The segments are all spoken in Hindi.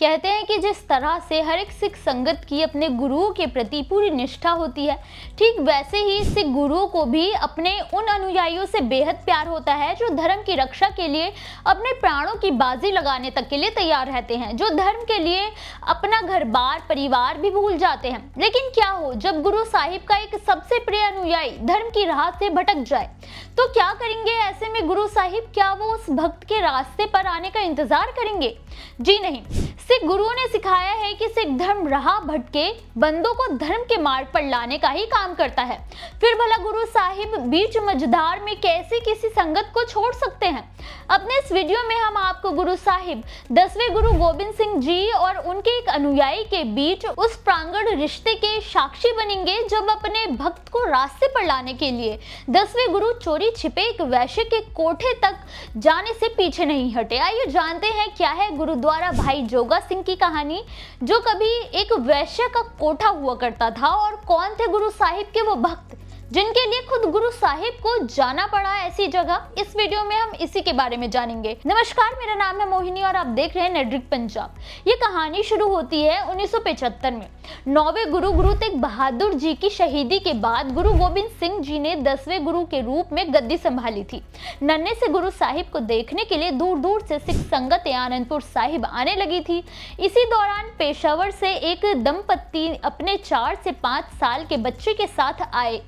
कहते हैं कि जिस तरह से हर एक सिख संगत की अपने गुरुओं के प्रति पूरी निष्ठा होती है, ठीक वैसे ही सिख गुरुओं को भी अपने उन अनुयायियों से बेहद प्यार होता है जो धर्म की रक्षा के लिए अपने प्राणों की बाजी लगाने तक के लिए तैयार रहते हैं, जो धर्म के लिए अपना घर बार परिवार भी भूल जाते हैं। लेकिन क्या हो जब गुरु साहिब का एक सबसे प्रिय अनुयायी धर्म की राह से भटक जाए, तो क्या करेंगे ऐसे में गुरु साहिब? क्या वो उस भक्त के रास्ते पर आने का इंतजार करेंगे? जी नहीं, सिख गुरुओं ने सिखाया है कि सिख धर्म राह भटके बंदों को धर्म के मार्ग पर लाने का ही काम करता है। फिर भला गुरु साहिब बीच मझधार में कैसे किसी संगत को छोड़ सकते हैं? अपने इस वीडियो में हम आपको गुरु साहिब 10वें गुरु गोबिंद सिंह जी और उनके एक अनुयायी के बीच उस प्रांगण रिश्ते के साक्षी बनेंगे जब अपने भक्त को रास्ते पर लाने के लिए 10वें गुरु चोरी छिपे एक वैश्य के कोठे तक जाने से पीछे नहीं हटे। आइए जानते हैं क्या है गुरुद्वारा भाई जोगा सिंह की कहानी, जो कभी एक वैश्य का कोठा हुआ करता था, और कौन थे गुरु साहिब के वो भक्त जिनके लिए खुद गुरु साहिब को जाना पड़ा ऐसी जगह। इस वीडियो में हम इसी के बारे में जानेंगे। नमस्कार, मेरा नाम है मोहिनी और आप देख रहे हैं नेटड्रिक पंजाब। ये कहानी शुरू होती है 1975 में। 9वें गुरु तेग बहादुर जी की शहीदी के बाद गुरु गोबिंद सिंह जी ने 10वें गुरु के रूप में गद्दी संभाली थी। नन्हे से गुरु साहिब को देखने के लिए दूर दूर से सिख संगत आनंदपुर साहिब आने लगी थी। इसी दौरान पेशावर से एक दंपत्ति अपने 4 से 5 साल के बच्चे के साथ आए।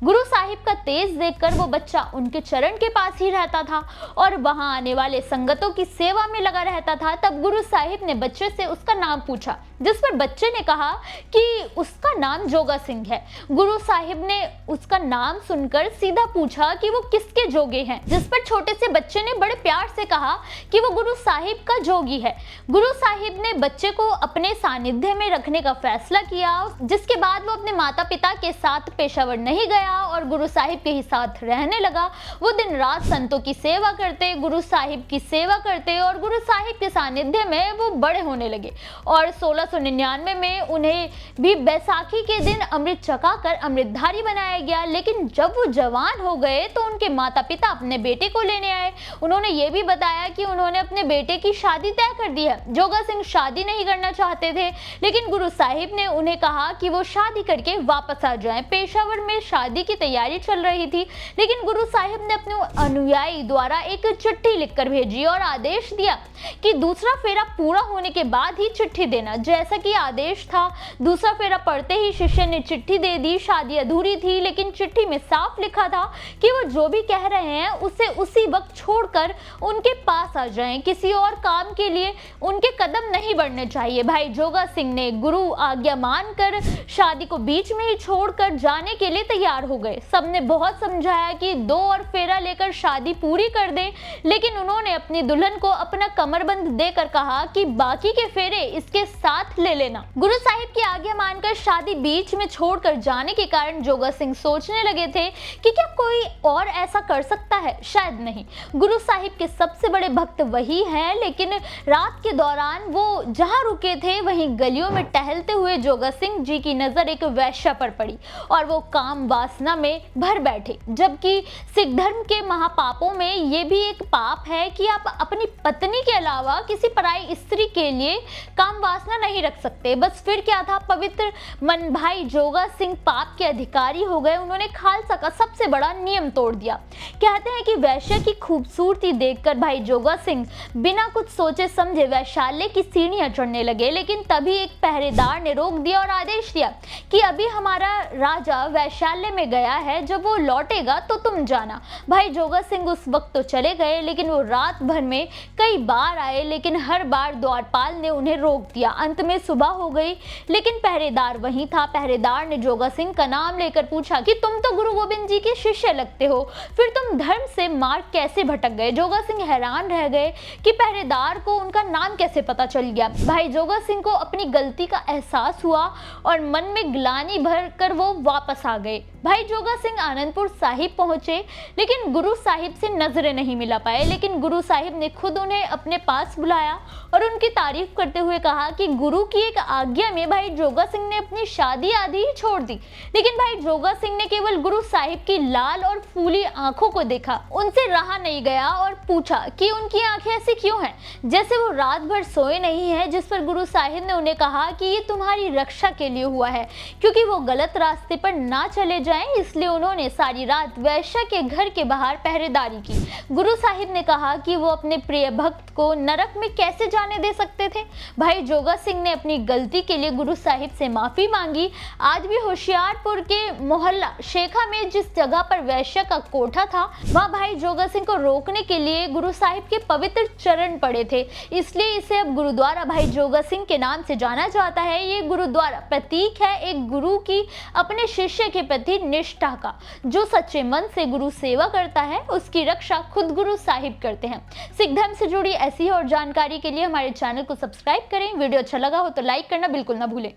गुरु साहिब का तेज देखकर वो बच्चा उनके चरण के पास ही रहता था और वहां आने वाले संगतों की सेवा में लगा रहता था। तब गुरु साहिब ने बच्चे से उसका नाम पूछा, जिस पर बच्चे ने कहा कि उसका नाम जोगा सिंह है। गुरु साहिब ने उसका नाम सुनकर सीधा पूछा कि वो किसके जोगे हैं, जिस पर छोटे से बच्चे ने बड़े प्यार से कहा कि वो गुरु साहिब का जोगी है। गुरु साहिब ने बच्चे को अपने सानिध्य में रखने का फैसला किया, जिसके बाद वो अपने माता पिता के साथ पेशावर नहीं गया और गुरु साहिब के ही साथ रहने लगा। वो दिन रात संतों की सेवा करते, गुरु साहिब की सेवा करते और गुरु साहिब के सानिध्य में वो बड़े होने लगे। और 1699 में उन्हें भी बैसाखी के दिन अमृत चखाकर अमृतधारी बनाया गया। लेकिन जब वो जवान हो गए तो उनके माता पिता अपने बेटे को लेने आए। उन्होंने ये भी बताया कि उन्होंने अपने बेटे की शादी तय कर दी है। जोगा सिंह शादी नहीं करना चाहते थे, लेकिन गुरु साहिब ने उन्हें कहा कि वो शादी करके वापस आ जाएं। पेशावर में शादी की तैयारी चल रही थी, लेकिन गुरु साहिब ने अपने अनुयायी द्वारा एक चिट्ठी लिखकर भेजी और आदेश दिया कि दूसरा फेरा पूरा होने के बाद ही चिट्ठी देना। जैसा कि आदेश था, दूसरा फेरा पढ़ते ही शिष्य ने चिट्ठी दे दी। शादी अधूरी थी, लेकिन चिट्ठी में साफ लिखा था कि वो जो भी कह रहे हैं उसे उसी वक्त छोड़कर उनके पास आ जाएं। किसी और काम के लिए उनके कदम नहीं बढ़ने चाहिए। भाई जोगा सिंह ने गुरु आज्ञा मानकर शादी को बीच में ही छोड़कर जाने के लिए तैयार हो गए। सबने बहुत समझाया कि 2 और फेरा लेकर शादी पूरी कर दें, लेकिन उन्होंने अपनी दुल्हन को अपना कमरबंद देकर कहा कि बाकी के फेरे इसके साथ ले लेना। गुरु साहिब की आज्ञा मानकर शादी बीच में छोड़कर जाने के कारण जोगा सिंह सोचने लगे थे कि क्या कोई और ऐसा कर सकता है? शायद नहीं। गुरु साहिब के सबसे बड़े भक्त वही हैं, लेकिन रात के दौरान वो जहां रुके थे वहीं गलियों में टहलते हुए जोगा सिंह जी की नजर एक वैश्या पर पड़ी और वो काम वासना में भर बैठे। जबकि सिख धर्म के महापापों में ये भी एक पाप है कि आप अपनी पत्नी के अलावा किसी पराई स्त्री के लिए काम वासना नहीं रख सकते। बस फिर क्या था, पवित्र मन भाई जोगा सिंह पाप के अधिकारी हो गए। उन्होंने खालसा का सबसे बड़ा नियम तोड़ दिया। कहते हैं कि वैश्य की खूबसूरती देखकर भाई जोगा सिंह बिना कुछ सोचे समझे वैश्यालय की सीढ़ियां चढ़ने लगे, लेकिन तभी एक पहरेदार ने रोक दिया और आदेश दिया कि अभी हमारा राजा वैश्यालय में गया है, जब वो लौटेगा तो तुम जाना। भाई जोगा सिंह उस वक्त तो चले गए, लेकिन वो रात भर में कई बार आए, लेकिन हर बार द्वारपाल ने उन्हें रोक दिया। अंत में सुबह हो गई, लेकिन पहरेदार वहीं था। पहरेदार ने जोगा सिंह का नाम लेकर पूछा कि तुम तो गुरु गोबिंद जी के शिष्य लगते हो, फिर तुम धर्म से मार्ग कैसे भटक गए? जोगा सिंह हैरान रह गए कि पहरेदार को उनका नाम कैसे पता चल गया। भाई जोगा सिंह को अपनी गलती का एहसास हुआ और मन में ग्लानि भर कर वो वापस आ गए। भाई जोगा सिंह आनंदपुर साहिब पहुंचे, लेकिन गुरु साहिब से नजरें नहीं मिला पाए। लेकिन गुरु साहिब ने खुद उन्हें अपने पास बुलाया और उनकी तारीफ करते हुए कहा कि गुरु की एक आज्ञा में भाई जोगा सिंह ने अपनी शादी आदि ही छोड़ दी। लेकिन भाई जोगा सिंह ने केवल गुरु साहिब की लाल और फूली आंखों को देखा, उनसे रहा नहीं गया और पूछा कि उनकी आंखें ऐसी क्यों हैं, जैसे वो रात भर सोए नहीं है। जिस पर गुरु साहिब ने उन्हें कहा कि ये तुम्हारी रक्षा के लिए हुआ है, क्योंकि वो गलत रास्ते पर ना चले जाएं, इसलिए उन्होंने सारी रात वैश्या के घर के बाहर पहरेदारी की। गुरु साहिब ने कहा कि वो अपने प्रिय भक्त को नरक में कैसे जाने दे सकते थे। भाई जोगा सिंह ने अपनी गलती के लिए गुरु साहिब से माफी मांगी। आज भी होशियारपुर के मोहल्ला शेखा में जिस जगह पर वैश्या का कोठा था, वहाँ भाई जोगा सिंह को रोकने के लिए गुरु साहिब के पवित्र चरण पड़े थे, इसलिए इसे अब गुरुद्वारा भाई जोगा सिंह के नाम से जाना जाता है। ये गुरुद्वारा प्रतीक है एक गुरु की अपने शिष्य के प्रति निष्ठा का। जो सच्चे मन से गुरु सेवा करता है उसकी रक्षा खुद गुरु साहिब करते हैं। सिख धर्म से जुड़ी ऐसी और जानकारी के लिए हमारे चैनल को सब्सक्राइब करें। वीडियो अच्छा लगा हो तो लाइक करना बिल्कुल ना भूलें।